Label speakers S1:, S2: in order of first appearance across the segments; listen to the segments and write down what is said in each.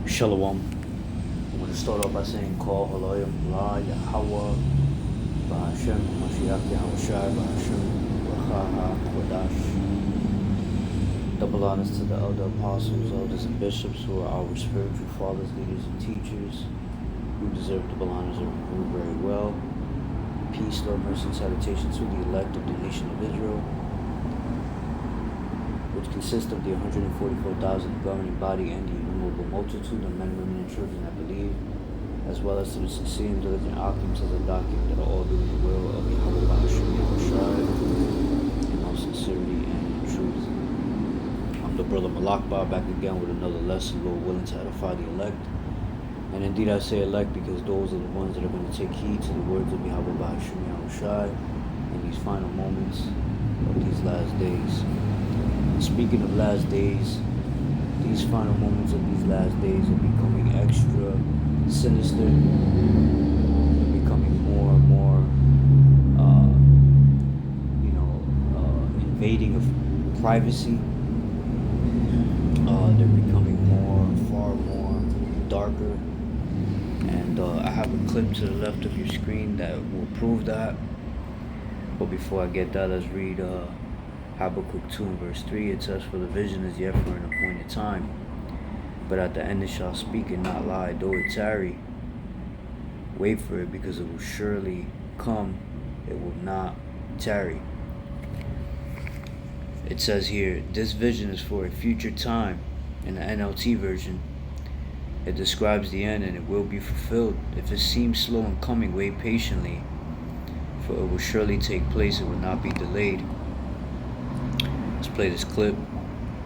S1: Shalom. I'm going to start off by saying Call Halayim La Yahweh Ba'Hashem Mashiach Yahushai Ba'Hashem Rachaha Kodash. Double honors to the elder apostles, elders, and bishops who are our spiritual fathers, leaders, and teachers who deserve double honors and rule very well. Peace, love, mercy, and salutation to the elect of the nation of Israel, which consists of the 144,000 governing body and the innumerable multitude of men, women, and children that believe, as well as to the sincere and diligent Akims of the document that are all doing the will of Yahweh Ba'Hashem Yahushai in all sincerity and truth. I'm the brother Malakba, back again with another lesson, Lord willing, to edify the elect. And indeed I say elect because those are the ones that are going to take heed to the words of Yahweh Ba'Hashem Yahushai in these final moments of these last days. Speaking of last days, these final moments of these last days are becoming extra sinister. They're becoming more and more, invading of privacy. They're becoming far more darker. And I have a clip to the left of your screen that will prove that. But before I get that, let's read Habakkuk 2 and verse 3, it says, "For the vision is yet for an appointed time, but at the end it shall speak and not lie. Though it tarry, wait for it, because it will surely come, it will not tarry." It says here, this vision is for a future time. In the NLT version, it describes the end and it will be fulfilled. If it seems slow in coming, wait patiently, for it will surely take place, it will not be delayed. Let's play this clip.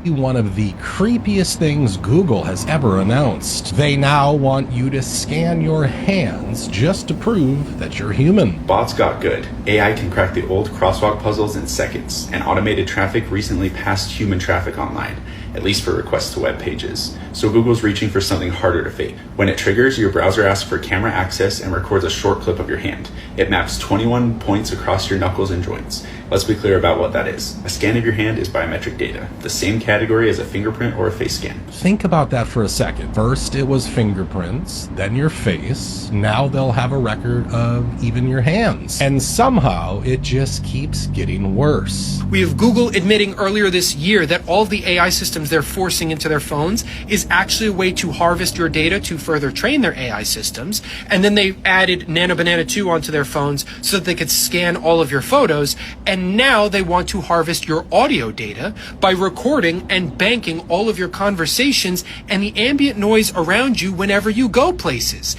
S2: One of the creepiest things Google has ever announced. They now want you to scan your hands just to prove that you're human.
S3: Bots got good. AI can crack the old crosswalk puzzles in seconds, and automated traffic recently passed human traffic online, at least for requests to web pages. So Google's reaching for something harder to fake. When it triggers, your browser asks for camera access and records a short clip of your hand. It maps 21 points across your knuckles and joints. Let's be clear about what that is. A scan of your hand is biometric data, the same category as a fingerprint or a face scan.
S2: Think about that for a second. First it was fingerprints, then your face. Now they'll have a record of even your hands. And somehow it just keeps getting worse.
S4: We have Google admitting earlier this year that all of the AI systems they're forcing into their phones is actually a way to harvest your data to further train their AI systems. And then they added Nano Banana 2 onto their phones so that they could scan all of your photos. And now they want to harvest your audio data by recording and banking all of your conversations and the ambient noise around you whenever you go places.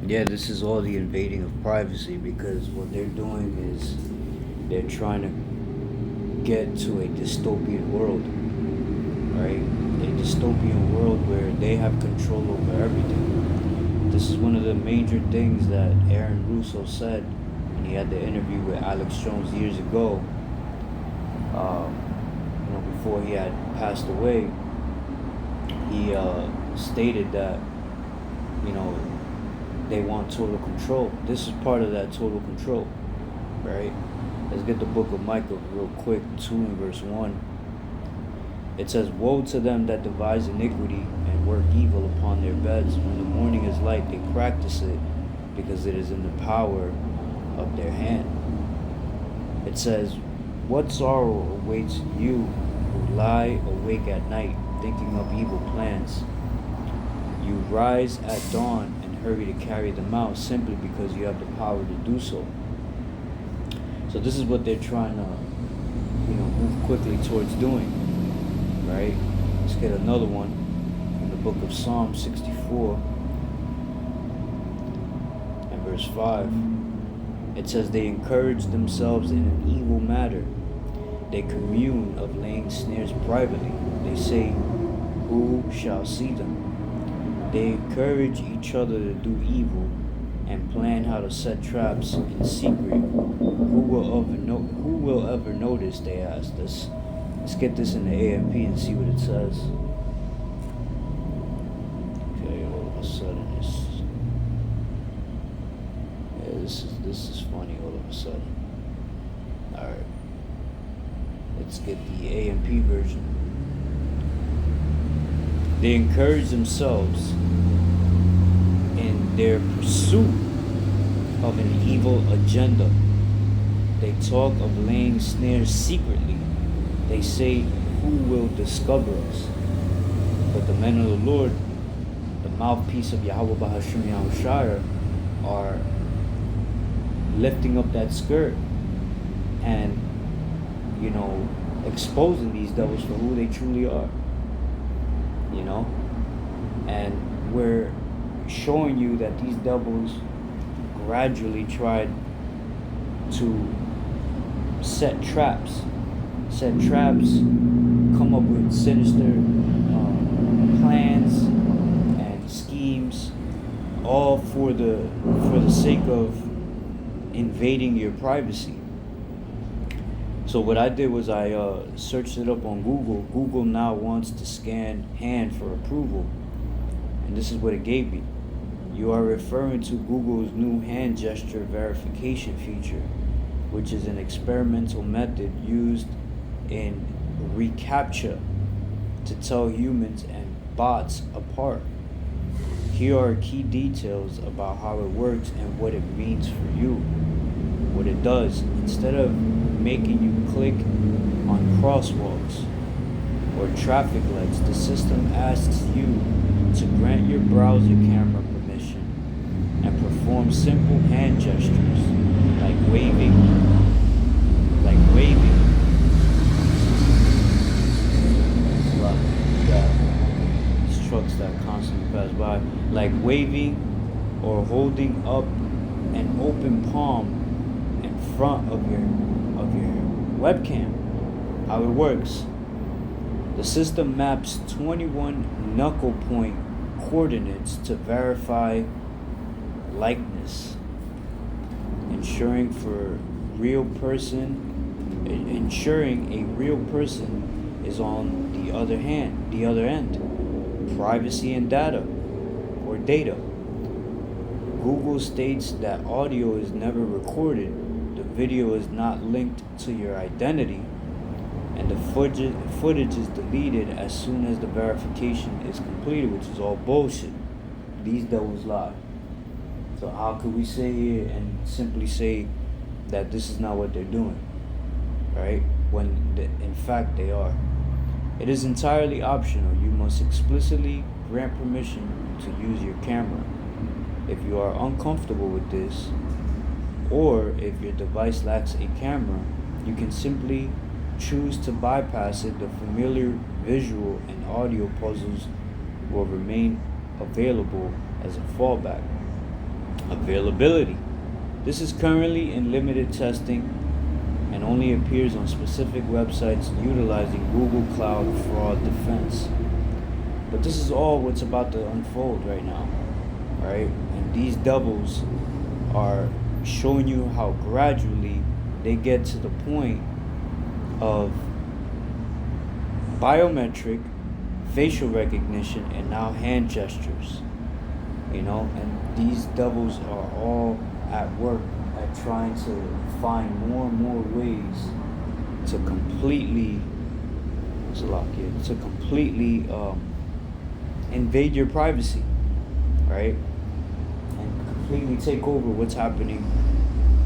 S1: Yeah, this is all the invading of privacy, because what they're doing is they're trying to get to a dystopian world, right? A dystopian world where they have control over everything. This is one of the major things that Aaron Russo said when he had the interview with Alex Jones years ago, before he had passed away. He stated that, they want total control. This is part of that total control, right? Let's get the book of Micah real quick, 2 and verse 1. It says, "Woe to them that devise iniquity and work evil upon their beds. When the morning is light, they practice it, because it is in the power of their hand." It says, "What sorrow awaits you who lie awake at night, thinking up evil plans? You rise at dawn and hurry to carry them out, simply because you have the power to do so." So this is what they're trying to, move quickly towards doing, right? Let's get another one in the book of Psalm 64 and verse 5. It says, "They encourage themselves in an evil matter. They commune of laying snares privately. They say, who shall see them? They encourage each other to do evil and plan how to set traps in secret. Who will ever notice?" They ask. Let's get this in the AMP and see what it says. Okay, all of a sudden this is funny all of a sudden. Alright. Let's get the AMP version. They encourage themselves in their pursuit of an evil agenda. They talk of laying snares secretly. They say, who will discover us? But the men of the Lord, the mouthpiece of Yahweh Bahashim Yahushua, are lifting up that skirt and, exposing these devils for who they truly are. And we're showing you that these devils gradually tried to set traps, come up with sinister plans and schemes, all for the sake of invading your privacy. So what I did was I searched it up on Google. Google now wants to scan hand for approval, and this is what it gave me. You are referring to Google's new hand gesture verification feature, which is an experimental method used in reCAPTCHA to tell humans and bots apart. Here are key details about how it works and what it means for you. What it does, instead of making you click on crosswalks or traffic lights, the system asks you to grant your browser camera permission and perform simple hand gestures like waving. These trucks that constantly pass by, like waving or holding up an open palm in front of your webcam. How it works: the system maps 21 knuckle point coordinates to verify likeness, ensuring a real person is on the other end. Privacy and data. Google states that audio is never recorded, the video is not linked to your identity, and the footage is deleted as soon as the verification is completed, which is all bullshit. These devils lie. So how could we sit here and simply say that this is not what they're doing, right? When in fact they are. It is entirely optional. You must explicitly grant permission to use your camera. If you are uncomfortable with this, or if your device lacks a camera, you can simply choose to bypass it. The familiar visual and audio puzzles will remain available as a fallback. Availability. This is currently in limited testing and only appears on specific websites utilizing Google Cloud Fraud Defense. But this is all what's about to unfold right now, right? And these devils are showing you how gradually they get to the point of biometric, facial recognition, and now hand gestures, and these devils are all at work at trying to find more and more ways to completely invade your privacy, right? And completely take over what's happening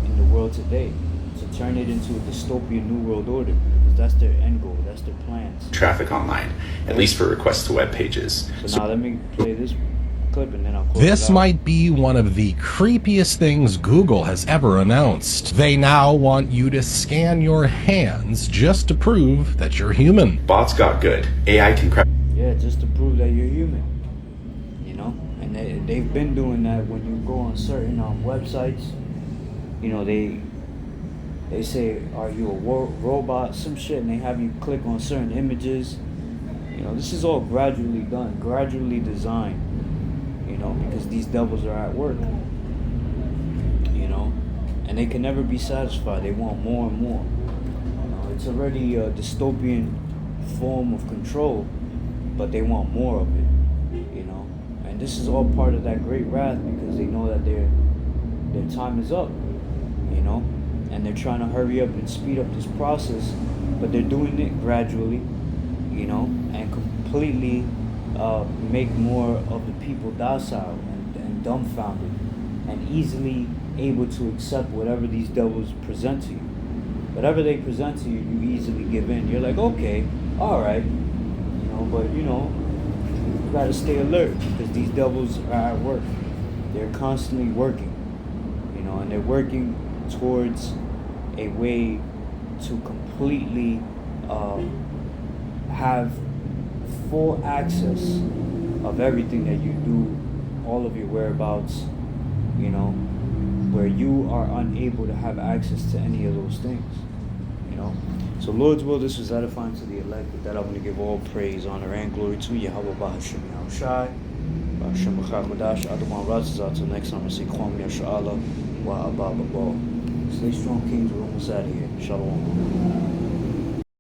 S1: in the world today, to turn it into a dystopian new world order, because that's their end goal, that's their plans.
S3: Traffic online, at least for requests to web pages.
S1: So now let me play this clip and then I'll close
S2: This
S1: it out.
S2: might be one of the creepiest things Google has ever announced. They now want you to scan your hands just to prove that you're human.
S3: Bots got good. AI can crack.
S1: Yeah, just to prove that you're human, and they've been doing that. When you go on certain websites, they say, are you a robot, some shit, and they have you click on certain images. This is all gradually done, gradually designed, because these devils are at work, and they can never be satisfied. They want more and more. It's already a dystopian form of control, but they want more of it, and this is all part of that great wrath, because they know that their time is up, and they're trying to hurry up and speed up this process, but they're doing it gradually, and completely make more of the people docile and dumbfounded and easily able to accept whatever these devils present to you. Whatever they present to you, you easily give in. You're like, okay, all right, but you gotta stay alert because these devils are at work. They're constantly working, and they're working towards a way to completely have full access of everything that you do, all of your whereabouts, where you are unable to have access to any of those things, So Lord's will, this was edifying to the elect. With that, I want to give all praise, honor, and glory to Yahweh Bahashim Yahushai, Bahashim B'chakodash, Adawan Razazah. Until next time, I say, Kwam Yasha'Allah, Wa Abba Babo. Stay strong, Kings. We're almost out of here. Shalom.